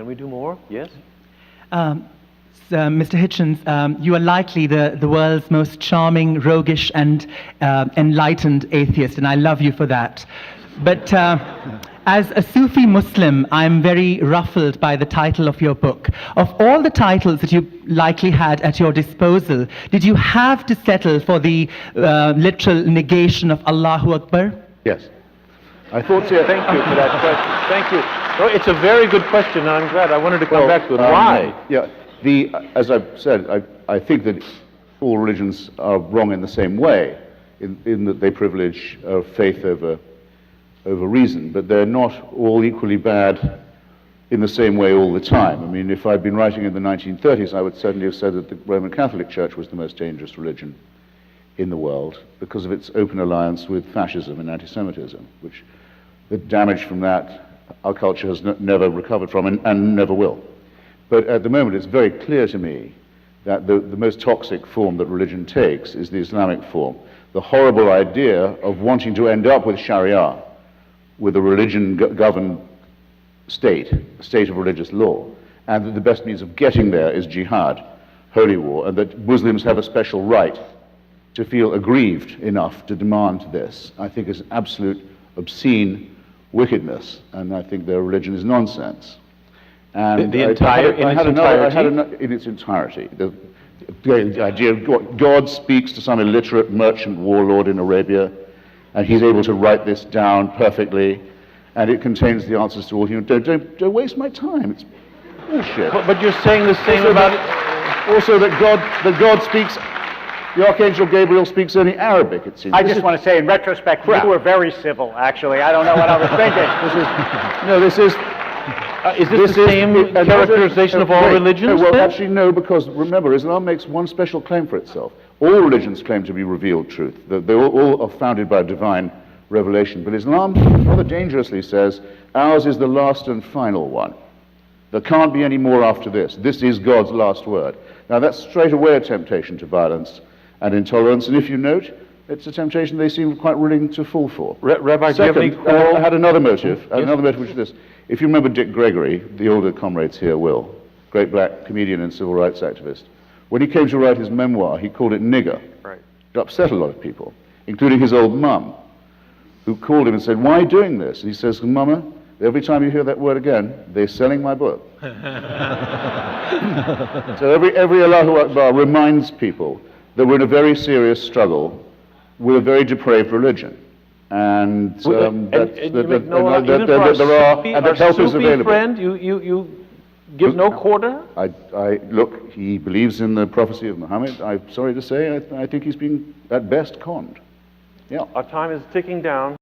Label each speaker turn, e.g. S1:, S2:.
S1: Can we do more? Yes?
S2: Mr. Hitchens, you are likely the world's most charming, roguish, and enlightened atheist, and I love you for that. But as a Sufi Muslim, I'm very ruffled by the title of your book. Of all the titles that you likely had at your disposal, did you have to settle for the literal negation of Allahu Akbar?
S3: Yes. I thought so.
S1: Thank you for that question. Thank you. No, it's a very good question. I'm glad. I wanted to come back to it. Why?
S3: Yeah. As I've said, I think that all religions are wrong in the same way, in that they privilege faith over reason, but they're not all equally bad in the same way all the time. I mean, if I'd been writing in the 1930s, I would certainly have said that the Roman Catholic Church was the most dangerous religion in the world because of its open alliance with fascism and anti-Semitism, which the damage from that our culture has never recovered from and never will. But at the moment, it's very clear to me that the most toxic form that religion takes is the Islamic form. The horrible idea of wanting to end up with Sharia, with a religion-governed state, a state of religious law, and that the best means of getting there is jihad, holy war, and that Muslims have a special right to feel aggrieved enough to demand this, I think is an absolute obscene wickedness, and I think their religion is nonsense. And
S1: in its
S3: entirety. The idea of God speaks to some illiterate merchant warlord in Arabia, and he's able to write this down perfectly, and it contains the answers to all human. Don't waste my time. It's bullshit.
S1: But you're saying the same about it.
S3: Also, that God speaks. The Archangel Gabriel speaks only Arabic, it seems.
S4: I just want to say, in retrospect, you were very civil, actually. I don't know what I was thinking.
S1: Is this the same characterization of all religions?
S3: Well, actually, no, because remember, Islam makes one special claim for itself. All religions claim to be revealed truth. They all are founded by divine revelation. But Islam rather dangerously says, ours is the last and final one. There can't be any more after this. This is God's last word. Now, that's straight away a temptation to violence and intolerance. And if you note, it's a temptation they seem quite willing to fall for.
S1: Rabbi,
S3: Second,
S1: do you have any
S3: I had another motive. Another motive, which is this. If you remember Dick Gregory, the older comrades here will, great black comedian and civil rights activist, when he came to write his memoir, he called it nigger.
S1: Right.
S3: It upset a lot of people, including his old mum, who called him and said, "Why are you doing this?" And he says, "Mama, every time you hear that word again, they're selling my book." So every Allahu Akbar reminds people that we're in a very serious struggle with a very depraved religion. And that help is available.
S1: Friend, you give no quarter?
S3: Look, he believes in the prophecy of Muhammad. I'm sorry to say, I think he's being, at best, conned. Yeah.
S1: Our time is ticking down.